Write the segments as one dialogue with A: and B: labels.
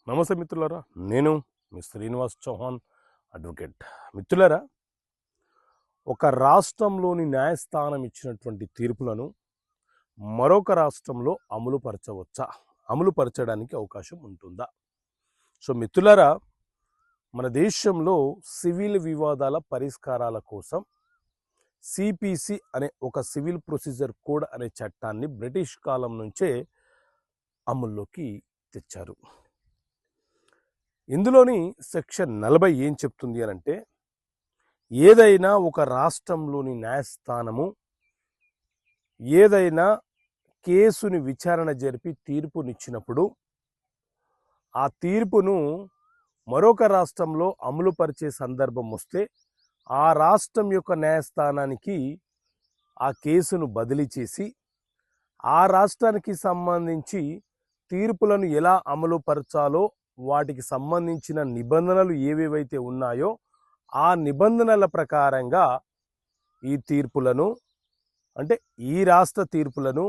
A: నమస్తే మిత్రులారా, నేను మీ శ్రీనివాస్ చౌహాన్ అడ్వకేట్. మిత్రులారా, ఒక రాష్ట్రంలోని న్యాయస్థానం ఇచ్చినటువంటి తీర్పులను మరొక రాష్ట్రంలో అమలుపరచవచ్చా, అమలుపరచడానికి అవకాశం ఉంటుందా? సో మిత్రులారా, మన దేశంలో సివిల్ వివాదాల పరిష్కారాల కోసం సిపిసి అనే ఒక సివిల్ ప్రొసీజర్ కోడ్ అనే చట్టాన్ని బ్రిటిష్ కాలం నుంచే అమల్లోకి తెచ్చారు. ఇందులోని సెక్షన్ 40 ఏం చెప్తుంది అని అంటే, ఏదైనా ఒక రాష్ట్రంలోని న్యాయస్థానము ఏదైనా కేసుని విచారణ జరిపి తీర్పునిచ్చినప్పుడు ఆ తీర్పును మరొక రాష్ట్రంలో అమలుపరిచే సందర్భం వస్తే ఆ రాష్ట్రం యొక్క న్యాయస్థానానికి ఆ కేసును బదిలీ చేసి ఆ రాష్ట్రానికి సంబంధించి తీర్పులను ఎలా అమలుపరచాలో వాటికి సంబంధించిన నిబంధనలు ఏవేవైతే ఉన్నాయో ఆ నిబంధనల ప్రకారంగా ఈ తీర్పులను, అంటే ఈ రాష్ట్ర తీర్పులను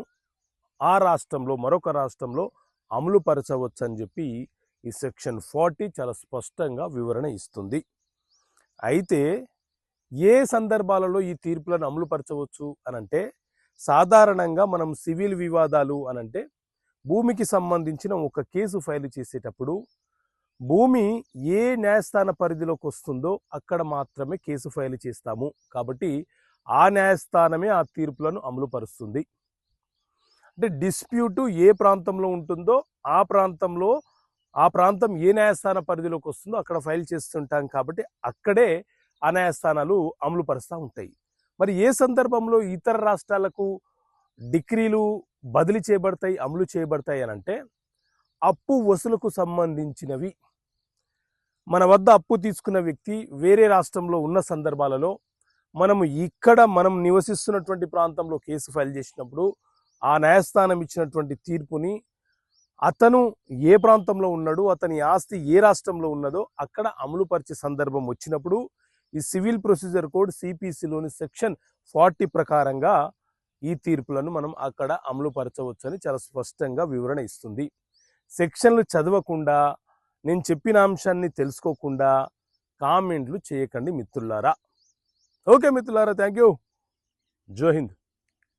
A: ఆ రాష్ట్రంలో మరొక రాష్ట్రంలో అమలుపరచవచ్చు అని చెప్పి ఈ సెక్షన్ 40 చాలా స్పష్టంగా వివరణ ఇస్తుంది. అయితే ఏ సందర్భాలలో ఈ తీర్పులను అమలుపరచవచ్చు అనంటే, సాధారణంగా మనం సివిల్ వివాదాలు అనంటే భూమికి సంబంధించిన ఒక కేసు ఫైల్ చేసేటప్పుడు భూమి ఏ న్యాయస్థాన పరిధిలోకి వస్తుందో అక్కడ మాత్రమే కేసు ఫైల్ చేస్తాము. కాబట్టి ఆ న్యాయస్థానమే ఆ తీర్పులను అమలుపరుస్తుంది. అంటే డిస్ప్యూటు ఏ ప్రాంతంలో ఉంటుందో ఆ ప్రాంతం ఏ న్యాయస్థాన పరిధిలోకి వస్తుందో అక్కడ ఫైల్ చేస్తుంటాం. కాబట్టి అక్కడే ఆ న్యాయస్థానాలు అమలుపరుస్తూ ఉంటాయి. మరి ఏ సందర్భంలో ఇతర రాష్ట్రాలకు డిక్రీలు బదిలీ చేయబడతాయి, అమలు చేయబడతాయి అని అంటే, అప్పు వసూలుకు సంబంధించినవి. మన వద్ద అప్పు తీసుకున్న వ్యక్తి వేరే రాష్ట్రంలో ఉన్న సందర్భాలలో మనం నివసిస్తున్నటువంటి ప్రాంతంలో కేసు ఫైల్ చేసినప్పుడు ఆ న్యాయస్థానం ఇచ్చినటువంటి తీర్పుని అతను ఏ ప్రాంతంలో ఉన్నాడు, అతని ఆస్తి ఏ రాష్ట్రంలో ఉన్నదో అక్కడ అమలుపరిచే సందర్భం వచ్చినప్పుడు ఈ సివిల్ ప్రొసీజర్ కోడ్ సిపిసిలోని సెక్షన్ 40 ప్రకారంగా ఈ తీర్పులను మనం అక్కడ అమలుపరచవచ్చని చాలా స్పష్టంగా వివరణ ఇస్తుంది. సెక్షన్లు చదవకుండా, నేను చెప్పిన అంశాన్ని తెలుసుకోకుండా కామెంట్లు చేయకండి మిత్రులారా. ఓకే మిత్రులారా, థ్యాంక్ యూ. జై హింద్.